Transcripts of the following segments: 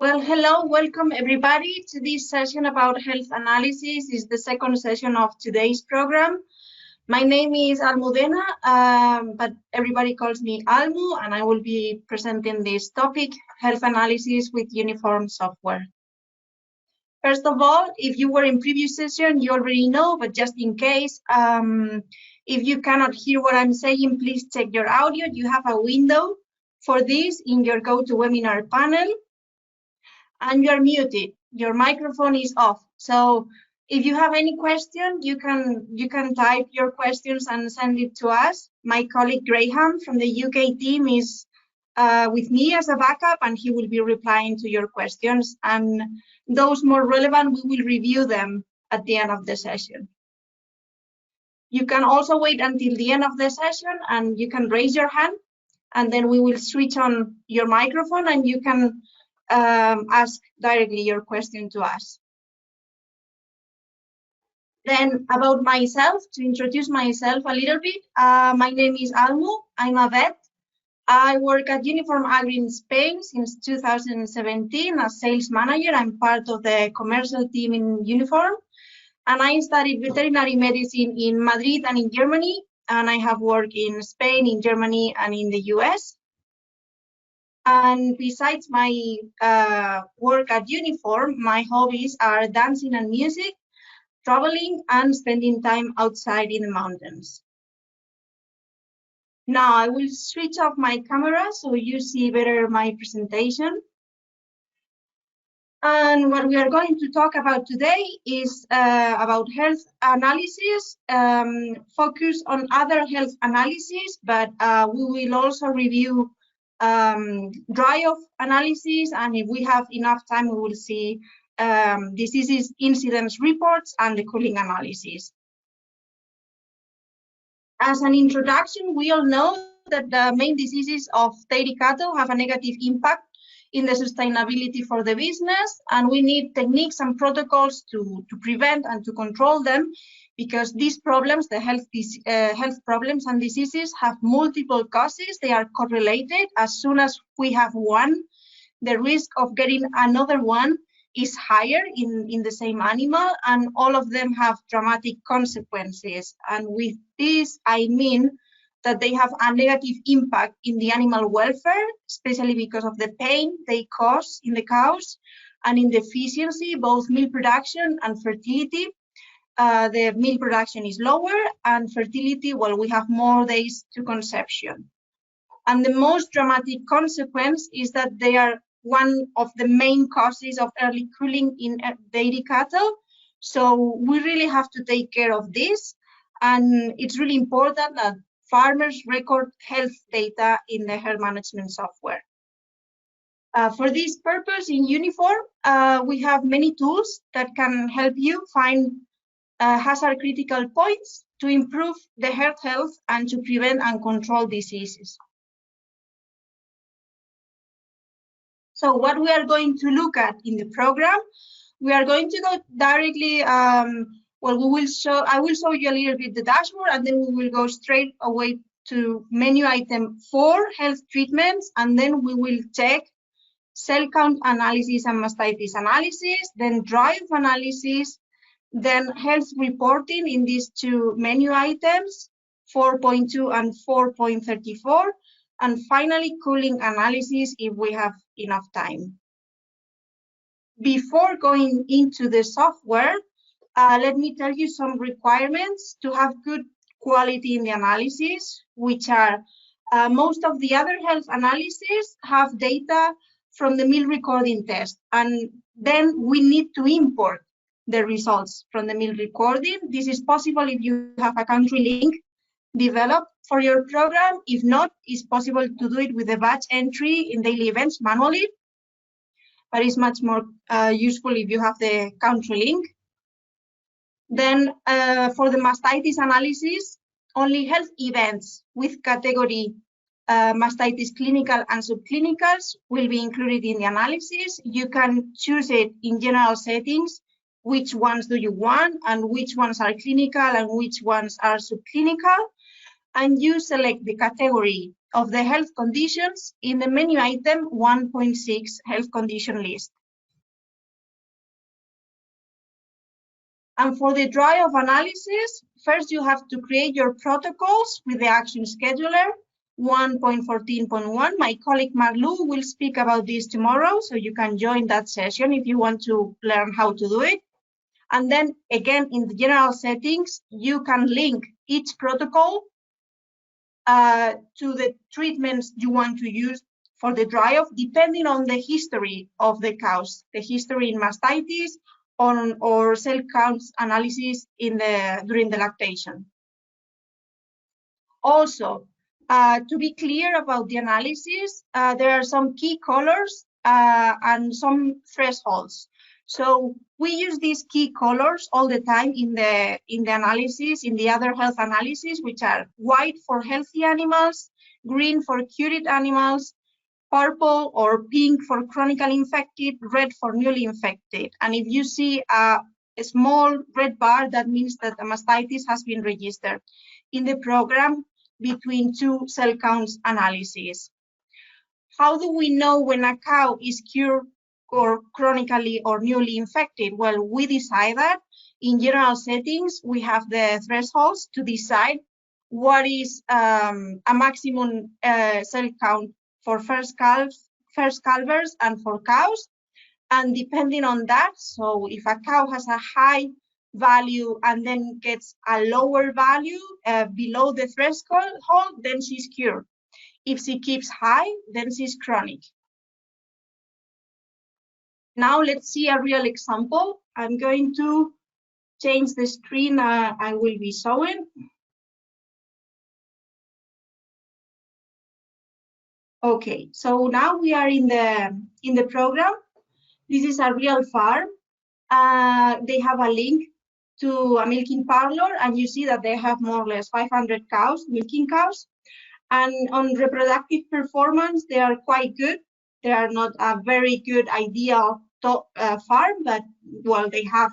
Well, hello, welcome everybody to this session about health analysis. It's the second session of today's program. My name is Almudena, but everybody calls me Almu, and I will be presenting this topic, health analysis with uniform software. First of all, if you were in previous session, you already know, but just in case, if you cannot hear what I'm saying, please check your audio. You have a window for this in your GoToWebinar panel. And you're muted. Your microphone is off. So if you have any question, you can type your questions and send it to us. My colleague Graham from the UK team is with me as a backup, and he will be replying to your questions. And those more relevant, we will review them at the end of the session. You can also wait until the end of the session, and you can raise your hand, and then we will switch on your microphone, and you can ask directly your question to us. Then about myself, to introduce myself a little bit, my name is Almu. I'm a vet. I work at UNIFORM-Agri in Spain since 2017 as sales manager. I'm part of the commercial team in UNIFORM, and I studied veterinary medicine in Madrid and in Germany, and I have worked in Spain, in Germany, and in the US. And besides my work at UNIFORM, my hobbies are dancing and music, traveling, and spending time outside in the mountains. Now I will switch off my camera so you see better my presentation. And what we are going to talk about today is about health analysis, focus on other health analysis, but we will also review dry-off analysis, and if we have enough time, we will see diseases incidence reports and the cooling analysis. As an introduction, we all know that the main diseases of dairy cattle have a negative impact in the sustainability for the business, and we need techniques and protocols to prevent and to control them, because these problems, the health problems and diseases, have multiple causes. They are correlated. As soon as we have one, the risk of getting another one is higher in the same animal, and all of them have dramatic consequences. And with this, I mean that they have a negative impact in the animal welfare, especially because of the pain they cause in the cows, and in the efficiency, both milk production and fertility. The milk production is lower, and fertility, well, we have more days to conception. And the most dramatic consequence is that they are one of the main causes of early culling in dairy cattle. So we really have to take care of this, and it's really important that farmers record health data in the herd management software. For this purpose, in UNIFORM, we have many tools that can help you find hazard critical points to improve the herd health and to prevent and control diseases. So what we are going to look at in the program, we are going to go directly, well, I will show you a little bit the dashboard, and then we will go straight away to menu item 4, health treatments, and then we will check cell count analysis and mastitis analysis, then drive analysis, then health reporting in these two menu items, 4.2 and 4.34, and finally cooling analysis if we have enough time. Before going into the software, let me tell you some requirements to have good quality in the analysis, which are most of the other health analyses have data from the milk recording test, and then we need to import the results from the milk recording. This is possible if you have a country link developed for your program. If not, it's possible to do it with a batch entry in daily events manually, but it's much more useful if you have the country link. Then for the mastitis analysis, only health events with category mastitis clinical and subclinicals will be included in the analysis. You can choose it in general settings, which ones do you want, and which ones are clinical and which ones are subclinical. And you select the category of the health conditions in the menu item 1.6 health condition list. And for the drive analysis, first you have to create your protocols with the action scheduler 1.14.1. My colleague Marlu will speak about this tomorrow, so you can join that session if you want to learn how to do it. And then again, in the general settings, you can link each protocol to the treatments you want to use for the dry-off, depending on the history of the cows, the history in mastitis or cell counts analysis during the lactation. Also, to be clear about the analysis, there are some key colors and some thresholds. So we use these key colors all the time in the analysis, in the other health analysis, which are white for healthy animals, green for cured animals, purple or pink for chronically infected, red for newly infected. And if you see a small red bar, that means that a mastitis has been registered in the program between two cell counts analyses. How do we know when a cow is cured or chronically or newly infected? Well, we decide that in general settings, we have the thresholds to decide what is a maximum cell count for first calvers and for cows. And depending on that, so if a cow has a high value and then gets a lower value below the threshold, then she's cured. If she keeps high, then she's chronic. Now let's see a real example. I'm going to change the screen I will be showing. Okay, so now we are in the program. This is a real farm. They have a link to a milking parlor, and you see that they have more or less 500 cows, milking cows. And on reproductive performance, they are quite good. They are not a very good ideal farm, but well, they have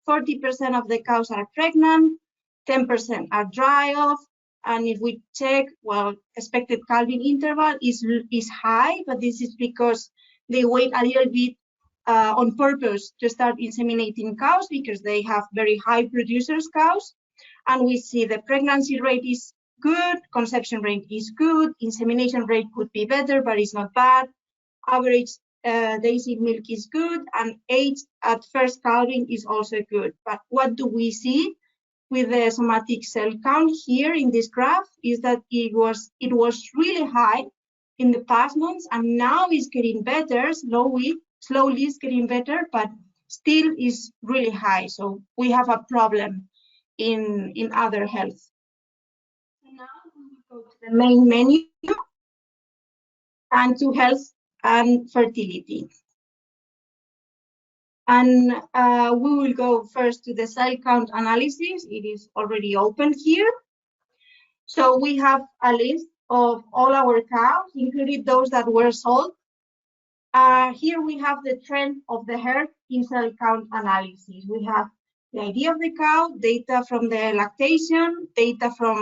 40% of the cows are pregnant, 10% are dry off. And if we check, well, expected calving interval is high, but this is because they wait a little bit on purpose to start inseminating cows because they have very high producers cows. And we see the pregnancy rate is good, conception rate is good, insemination rate could be better, but it's not bad. Average days in milk is good, and age at first calving is also good. But what do we see with the somatic cell count here in this graph is that it was really high in the past months, and now it's getting better, slowly it's getting better, but still is really high. So we have a problem in other health. Now we will go to the main menu and to health and fertility. And we will go first to the cell count analysis. It is already open here. So we have a list of all our cows, including those that were sold. Here we have the trend of the herd in cell count analysis. We have the ID of the cow, data from the lactation,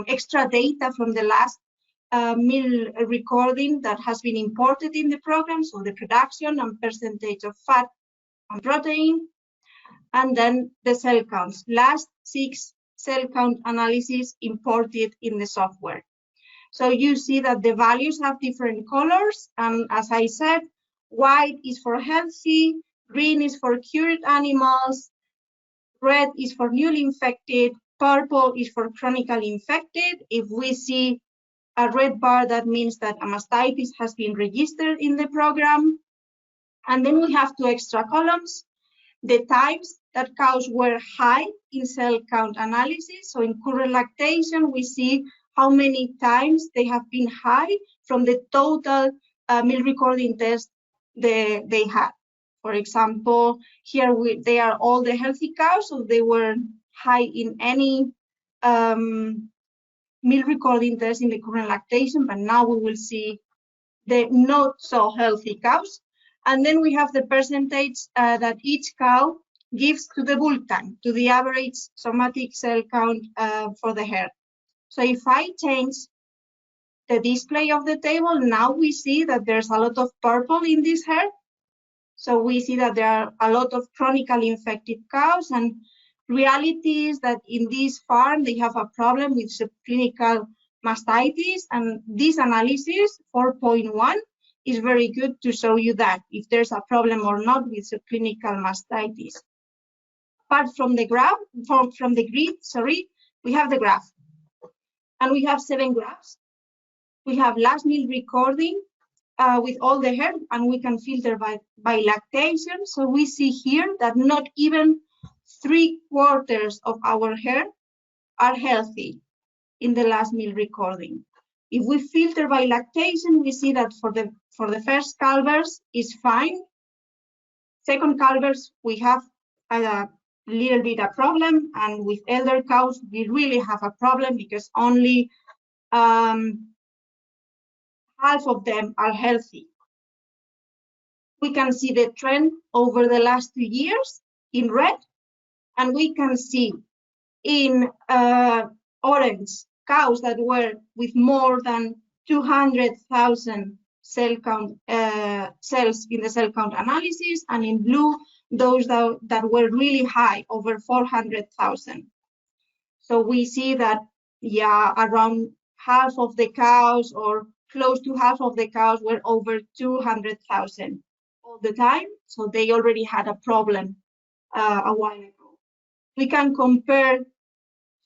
extra data from the last meal recording that has been imported in the program, so the production and percentage of fat and protein, and then the cell counts, last 6 cell count analysis imported in the software. So you see that the values have different colors, and as I said, white is for healthy, green is for cured animals, red is for newly infected, purple is for chronically infected. If we see a red bar, that means that a mastitis has been registered in the program. And then we have 2 extra columns, the times that cows were high in cell count analysis. So in current lactation, we see how many times they have been high from the total meal recording test they had. For example, here they are all the healthy cows, so they were high in any meal recording test in the current lactation, but now we will see the not so healthy cows. And then we have the percentage that each cow gives to the bull time, to the average somatic cell count for the herd. So if I change the display of the table, now we see that there's a lot of purple in this herd. So we see that there are a lot of chronically infected cows, and reality is that in this farm, they have a problem with subclinical mastitis, and this analysis, 4.1, is very good to show you that if there's a problem or not with subclinical mastitis. Apart from the graph, from the grid, sorry, we have the graph. And we have 7 graphs. We have last meal recording with all the herd, and we can filter by lactation. So we see here that not even 3/4 of our herd are healthy in the last meal recording. If we filter by lactation, we see that for the first calvers is fine. Second calvers, we have a little bit of problem, and with elder cows, we really have a problem because only half of them are healthy. We can see the trend over the last 2 years in red, and we can see in orange cows that were with more than 200,000 cell count cells in the cell count analysis, and in blue those that were really high, over 400,000. So we see that, yeah, around half of the cows, or close to half of the cows, were over 200,000 all the time. So they already had a problem a while ago. We can compare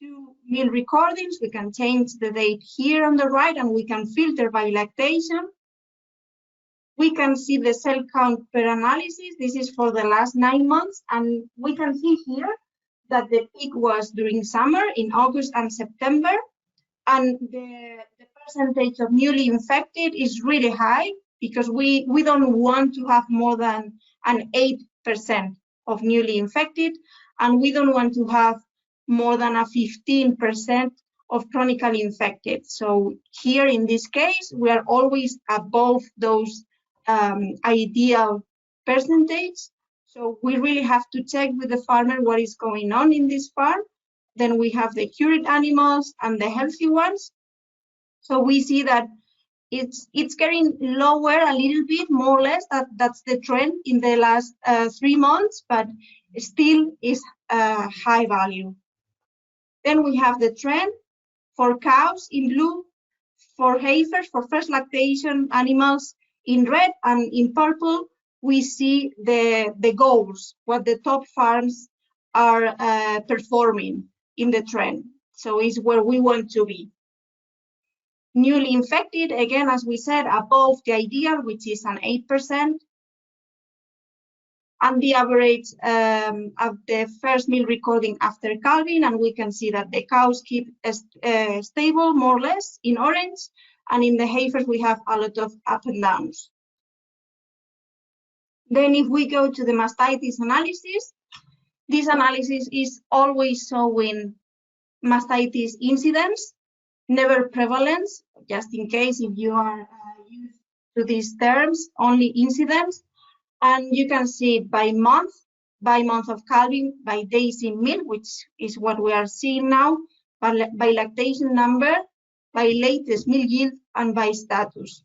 2 meal recordings. We can change the date here on the right, and we can filter by lactation. We can see the cell count per analysis. This is for the last 9 months, and we can see here that the peak was during summer in August and September, and the percentage of newly infected is really high because we don't want to have more than an 8% of newly infected, and we don't want to have more than a 15% of chronically infected. So here in this case, we are always above those ideal percentage. So we really have to check with the farmer what is going on in this farm. Then we have the cured animals and the healthy ones. So we see that it's getting lower a little bit, more or less. That's the trend in the last 3 months, but still is a high value. Then we have the trend for cows in blue, for heifers, for first lactation animals in red, and in purple we see the goals, what the top farms are performing in the trend. So it's where we want to be. Newly infected, again, as we said, above the ideal, which is an 8%. And the average of the first meal recording after calving, and we can see that the cows keep stable, more or less, in orange, and in the heifers we have a lot of up and downs. Then if we go to the mastitis analysis, this analysis is always showing mastitis incidence, never prevalence, just in case if you are used to these terms, only incidence. And you can see it by month of calving, by days in milk, which is what we are seeing now, by lactation number, by latest milk yield, and by status.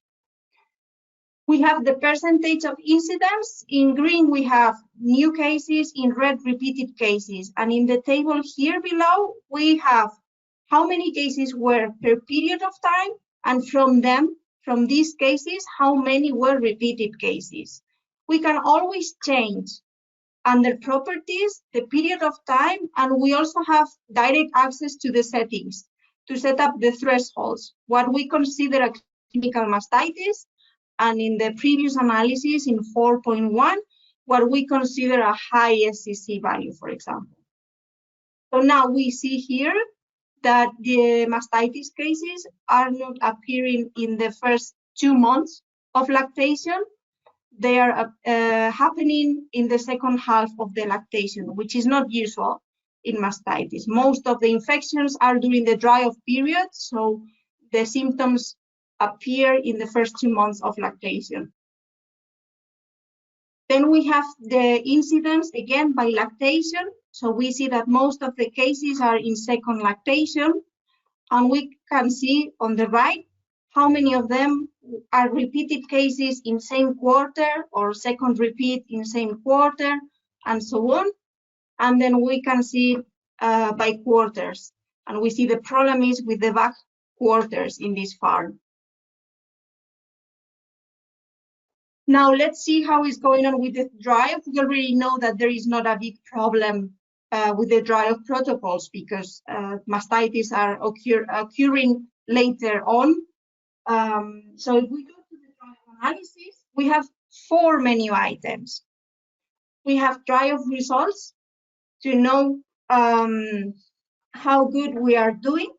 We have the percentage of incidence. In green, we have new cases, in red, repeated cases. And in the table here below, we have how many cases were per period of time, and from these cases, how many were repeated cases. We can always change under properties the period of time, and we also have direct access to the settings to set up the thresholds, what we consider a clinical mastitis, and in the previous analysis in 4.1, what we consider a high SCC value, for example. So now we see here that the mastitis cases are not appearing in the first 2 months of lactation. They are happening in the second half of the lactation, which is not usual in mastitis. Most of the infections are during the dry-off period, so the symptoms appear in the first 2 months of lactation. Then we have the incidence, again, by lactation. So we see that most of the cases are in second lactation, and we can see on the right how many of them are repeated cases in same quarter or second repeat in same quarter, and so on. And then we can see by quarters. And we see the problem is with the back quarters in this farm. Now let's see how it's going on with the dry-off. We already know that there is not a big problem with the dry-off protocols because mastitis are occurring later on. So if we go to the dry-off analysis, we have 4 menu items. We have dry-off results to know how good we are doing,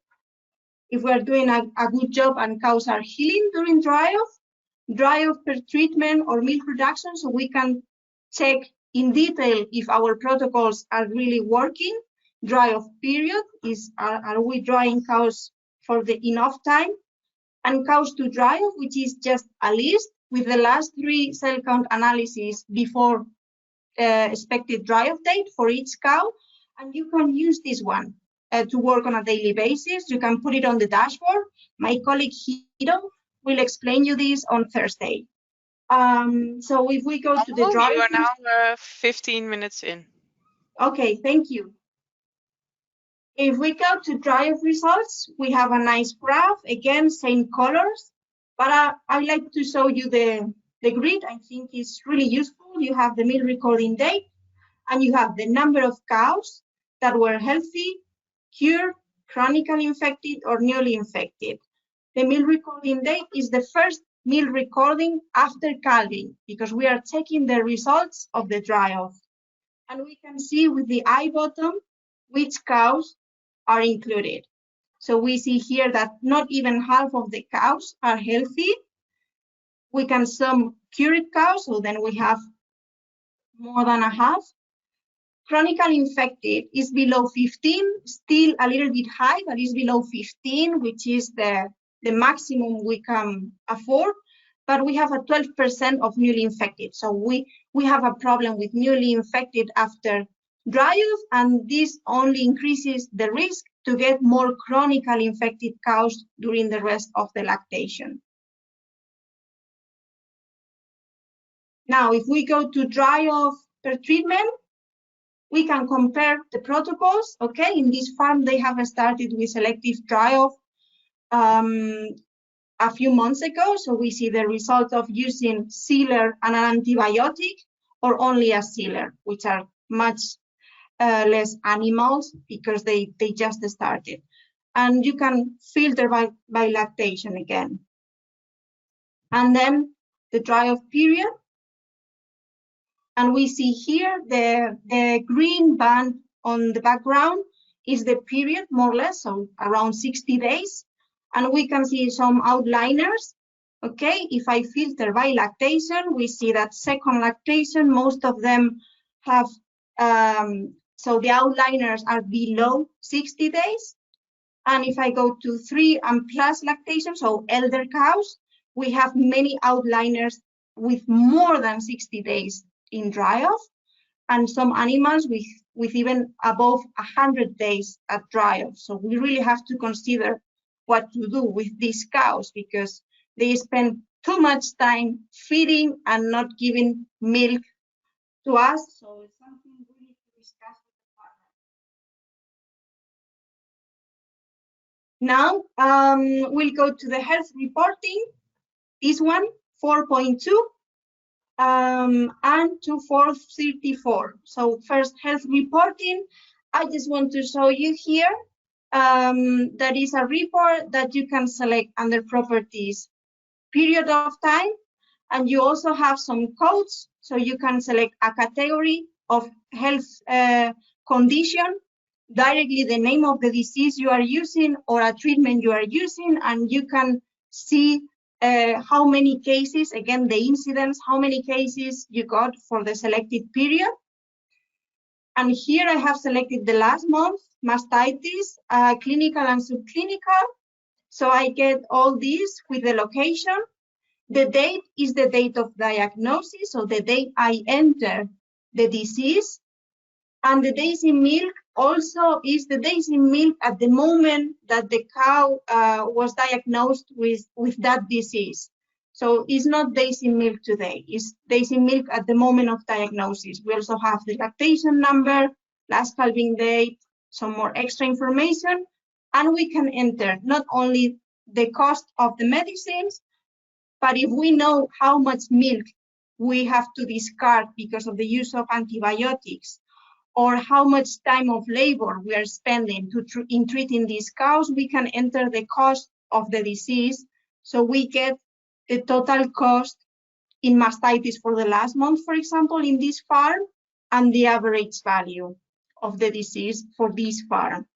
if we are doing a good job and cows are healing during dry-off per treatment or milk production, so we can check in detail if our protocols are really working. Dry-off period is, are we drying cows for the enough time? And cows to dry-off, which is just a list with the last 3 cell count analyses before expected dry-off date for each cow. And you can use this one to work on a daily basis. You can put it on the dashboard. My colleague Hiro will explain you this on Thursday. So if we go to the dry-off, you are now 15 minutes in. Okay, thank you. If we go to dry-off results, we have a nice graph, again, same colors, but I like to show you the grid. I think it's really useful. You have the milk recording date, and you have the number of cows that were healthy, cured, chronically infected, or newly infected. The milk recording date is the first milk recording after calving, because we are checking the results of the dry-off. And we can see with the eye bottom which cows are included. So we see here that not even half of the cows are healthy. We can sum cured cows, so then we have more than a half. Chronically infected is below 15, still a little bit high, but is below 15, which is the maximum we can afford. But we have a 12% of newly infected. So we have a problem with newly infected after dry-off, and this only increases the risk to get more chronically infected cows during the rest of the lactation. Now, if we go to dry-off per treatment, we can compare the protocols. Okay, in this farm, they have started with selective dry-off a few months ago. So we see the result of using sealer and an antibiotic, or only a sealer, which are much less animals because they just started. And you can filter by lactation again. And then the dry-off period. And we see here the green band on the background is the period, more or less, so around 60 days. And we can see some outliners. Okay, if I filter by lactation, we see that second lactation, most of them have, so the outliners are below 60 days. And if I go to 3 and plus lactation, so elder cows, we have many outliners with more than 60 days in dry-off, and some animals with even above 100 days at dry-off. So we really have to consider what to do with these cows, because they spend too much time feeding and not giving milk to us. So it's something we need to discuss with the farmer. Now we'll go to the health reporting. This one, 4.2. And to 434. So first, health reporting. I just want to show you here. That is a report that you can select under properties, period of time, and you also have some codes. So you can select a category of health condition, directly the name of the disease you are using or a treatment you are using, and you can see how many cases, again, the incidence, how many cases you got for the selected period. And here I have selected the last month, mastitis, clinical and subclinical. So I get all these with the location. The date is the date of diagnosis, so the date I enter the disease. And the days in milk also is the days in milk at the moment that the cow was diagnosed with that disease. So it's not days in milk today, it's days in milk at the moment of diagnosis. We also have the lactation number, last calving date, some more extra information, and we can enter not only the cost of the medicines, but if we know how much milk we have to discard because of the use of antibiotics, or how much time of labor we are spending in treating these cows, we can enter the cost of the disease. So we get the total cost in mastitis for the last month, for example, in this farm, and the average value of the disease for this farm.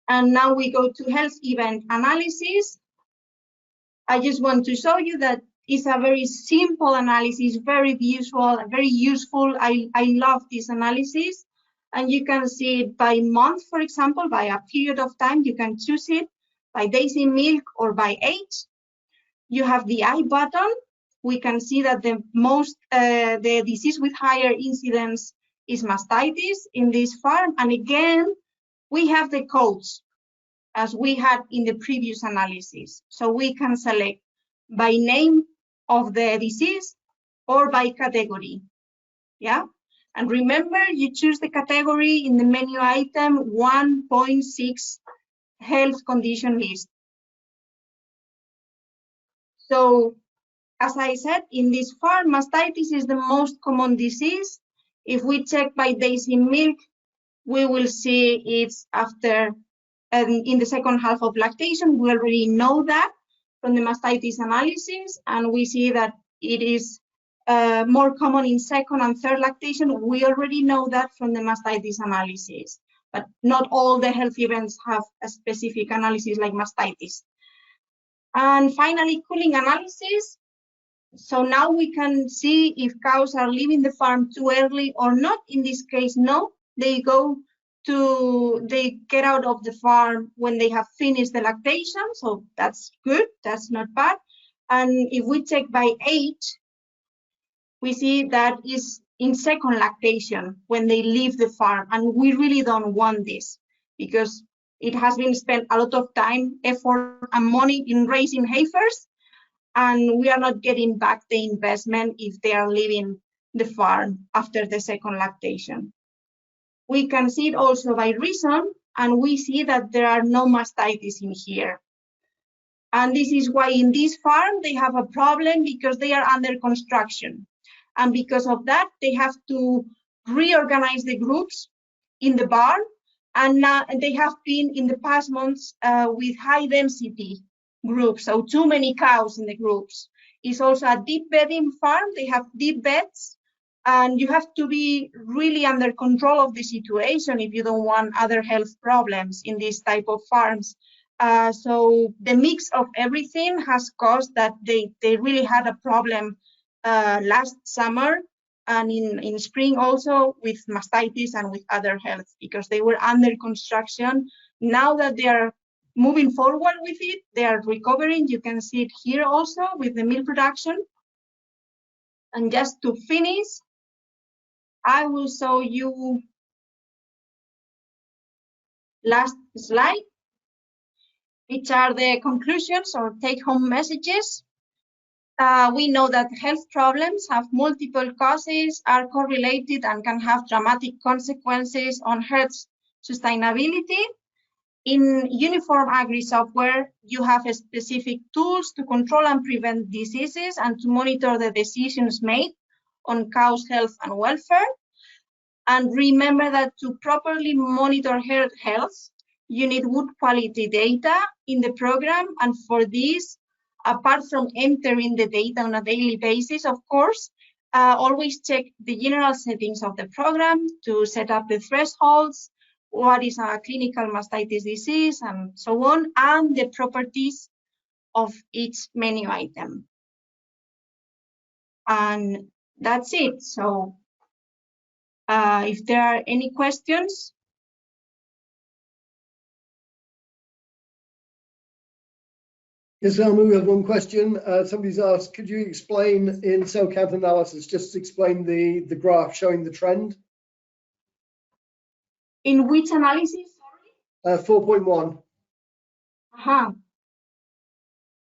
And now we go to health event analysis. I just want to show you that it's a very simple analysis, very visual, very useful. I love this analysis. And you can see it by month, for example, by a period of time. You can choose it by days in milk or by age. You have the I button. We can see that the disease with higher incidence is mastitis in this farm. And again, we have the codes as we had in the previous analysis. So we can select by name of the disease or by category, yeah? And remember, you choose the category in the menu item 1.6 health condition list. So, as I said, in this farm, mastitis is the most common disease. If we check by days in milk, we will see it's after in the second half of lactation. We already know that from the mastitis analysis, and we see that it is more common in second and third lactation. We already know that from the mastitis analysis, but not all the health events have a specific analysis like mastitis. And finally, cooling analysis. So now we can see if cows are leaving the farm too early or not. In this case, no, they get out of the farm when they have finished the lactation. So that's good, that's not bad. And if we check by age, we see that is in second lactation when they leave the farm. And we really don't want this because it has been spent a lot of time, effort, and money in raising heifers, and we are not getting back the investment if they are leaving the farm after the second lactation. We can see it also by reason, and we see that there are no mastitis in here. And this is why in this farm they have a problem, because they are under construction. And because of that, they have to reorganize the groups in the barn. And they have been in the past months with high density groups, so too many cows in the groups. It's also a deep bedding farm. They have deep beds, and you have to be really under control of the situation if you don't want other health problems in this type of farms. So the mix of everything has caused that they really had a problem last summer and in spring also with mastitis and with other health, because they were under construction. Now that they are moving forward with it, they are recovering. You can see it here also with the milk production. And just to finish, I will show you last slide, which are the conclusions or take-home messages. We know that health problems have multiple causes, are correlated, and can have dramatic consequences on herd's sustainability. In UNIFORM-Agri software, you have specific tools to control and prevent diseases and to monitor the decisions made on cows' health and welfare. And remember that to properly monitor herd health, you need good quality data in the program. And for this, apart from entering the data on a daily basis, of course, always check the general settings of the program to set up the thresholds, what is a clinical mastitis disease, and so on, and the properties of each menu item. And that's it. So if there are any questions. Yes, Almu, we have one question. Somebody's asked, could you explain in cell count analysis, just explain the graph showing the trend? In which analysis? 4.1.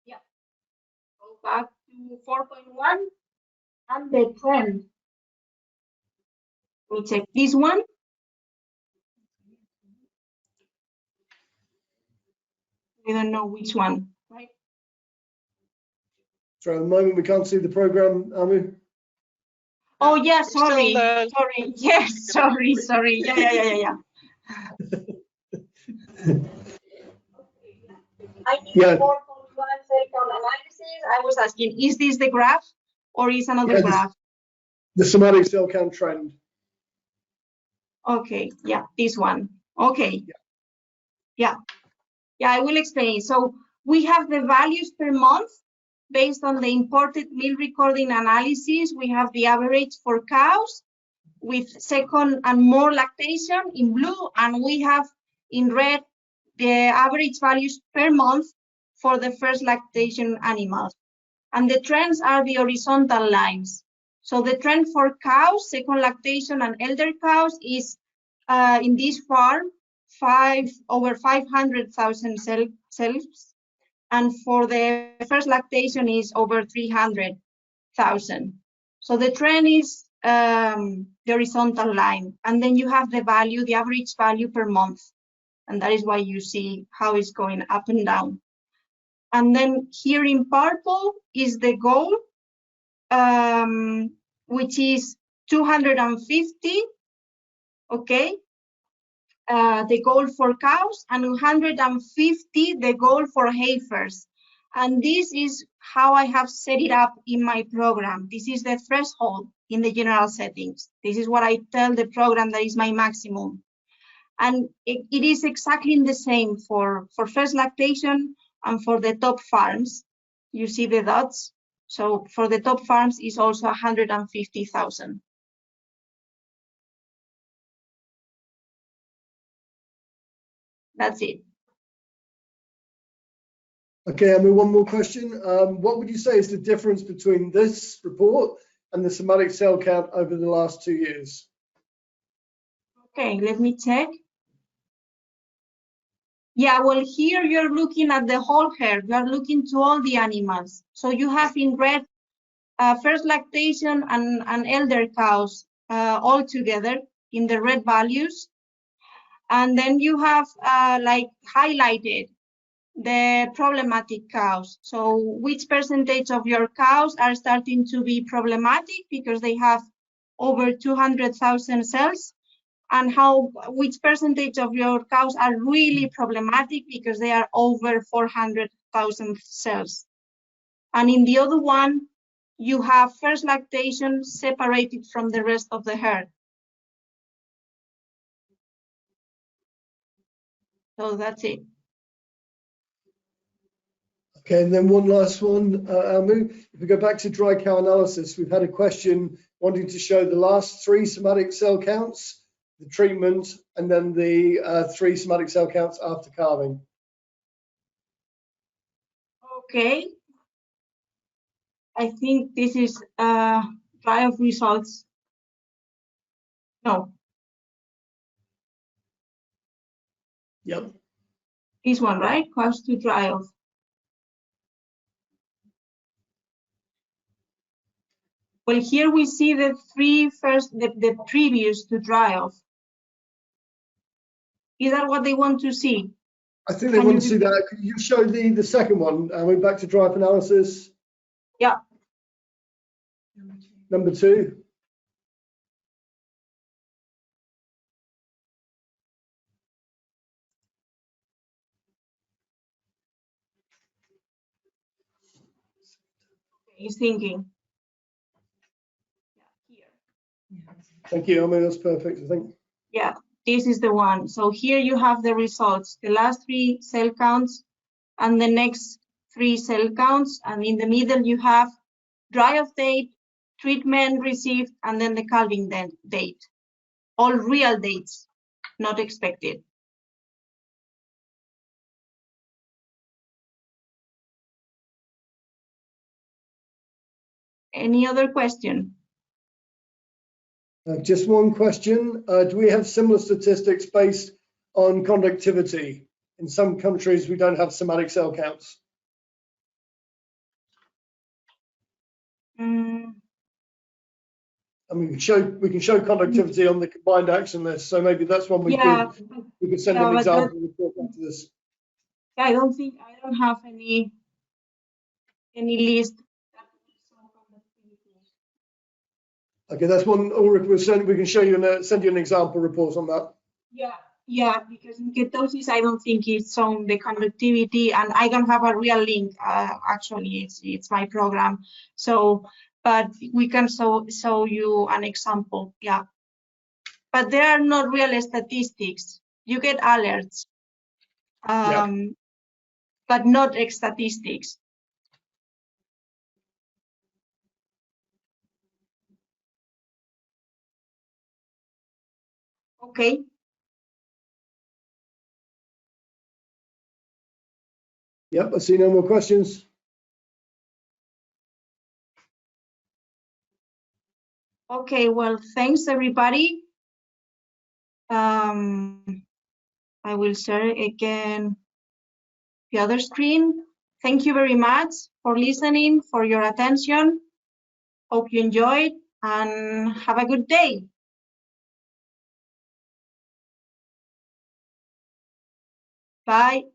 Yeah. Go back to 4.1 and the trend. Let me check this one. We don't know which one, right? So at the moment we can't see the program, Almu. Oh yeah, sorry. Still, Sorry. Yes, sorry. Yeah. I need 4.1 cell count analysis. I was asking, is this the graph or is another graph? The somatic cell count trend. Okay, yeah, this one. Okay. Yeah, I will explain. So we have the values per month based on the imported meal recording analysis. We have the average for cows with second and more lactation in blue, and we have in red the average values per month for the first lactation animals. And the trends are the horizontal lines. So the trend for cows, second lactation and elder cows is in this farm, over 500,000 cells. And for the first lactation is over 300,000. So the trend is the horizontal line. And then you have the value, the average value per month. And that is why you see how it's going up and down. And then here in purple is the goal, which is 250, okay? The goal for cows, and 150 the goal for heifers. And this is how I have set it up in my program. This is the threshold in the general settings. This is what I tell the program that is my maximum. And it is exactly the same for first lactation and for the top farms. You see the dots? So for the top farms is also 150,000. That's it. Okay, Almu, one more question. What would you say is the difference between this report and the somatic cell count over the last 2 years? Okay, let me check. Yeah, well, here you're looking at the whole herd. You're looking to all the animals. So you have in red first lactation and elder cows all together in the red values. And then you have like highlighted the problematic cows. So which percentage of your cows are starting to be problematic because they have over 200,000 cells, and which percentage of your cows are really problematic because they are over 400,000 cells. And in the other one, you have first lactation separated from the rest of the herd. So that's it. Okay, and then one last one, Almu. If we go back to dry cow analysis, we've had a question wanting to show the last 3 somatic cell counts, the treatment, and then the 3 somatic cell counts after calving. Okay. I think this is dry off results. No. Yep. This one, right? Cows to dry off. Well, here we see the 3 first, the previous to dry off. Is that what they want to see? I think they want to see that. Could you show the second one? We're back to dry up analysis. Yeah. Number 2. He's thinking. Yeah, here. Thank you, Almu. That's perfect, I think. Yeah, this is the one. So here you have the results, the last 3 cell counts and the next 3 cell counts. And in the middle, you have dry off date, treatment received, and then the calving date. All real dates, not expected. Any other question? Just one question. Do we have similar statistics based on conductivity? In some countries, we don't have somatic cell counts. I mean, we can show conductivity on the combined action list. So maybe that's one we could send an example report after this. I don't have any list. Okay, that's one. Ulrich will send. We can show you and send you an example report on that. Yeah, because in ketosis, I don't think it's on the conductivity, and I don't have a real link. Actually, it's my program. So, but we can show you an example. Yeah, but there are not real statistics. You get alerts, but not statistics. Okay. Yep, I see no more questions. Okay, well, thanks everybody. I will share again the other screen. Thank you very much for listening, for your attention. Hope you enjoyed and have a good day. Bye.